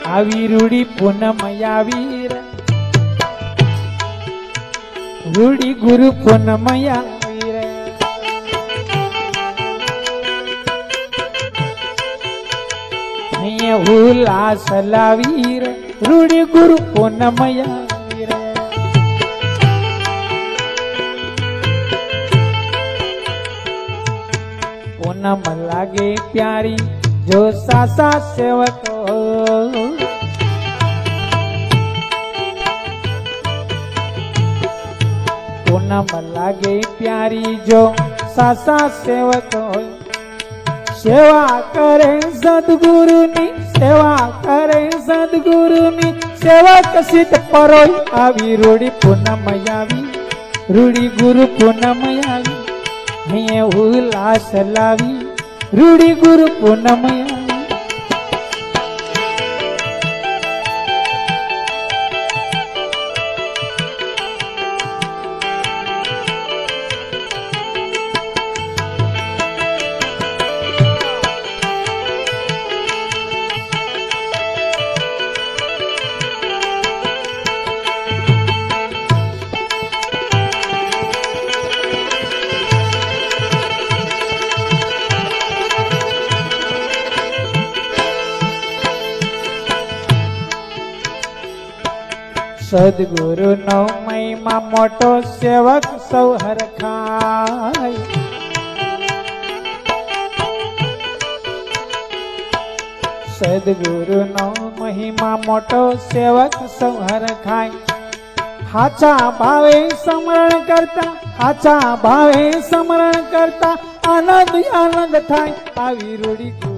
આવી રૂડી પૂનમ આવી રે રૂડી ગુરુ પૂનમ આવી રે અહીંયા ઉલ્લાસ લાવી રે રૂડી ગુરુ પૂનમ આવી રે પૂનમ લાગે પ્યારી જો સાસા સેવકો પૂનમ લાગે પ્યારી જો સાસા સેવકો સેવા કરે સદગુરુની સેવા કરે સદગુરુની સેવક સિદ્ધ પરોય આવી રૂડી પૂનમ આવી રૂડી ગુરુ પૂનમ આવી અહીંયા ઉલ્લાસ લાવી રૂડી ગુરુ પૂનમ આવી સદગુરુ નો મહિમા મોટો સેવક સૌ હરખાય સદગુરુ નો મહિમા મોટો સેવક સૌ હરખાય હાચા ભાવે સ્મરણ કરતા હાચા ભાવે સ્મરણ કરતા આનંદ આનંદ થાય આવી રૂડી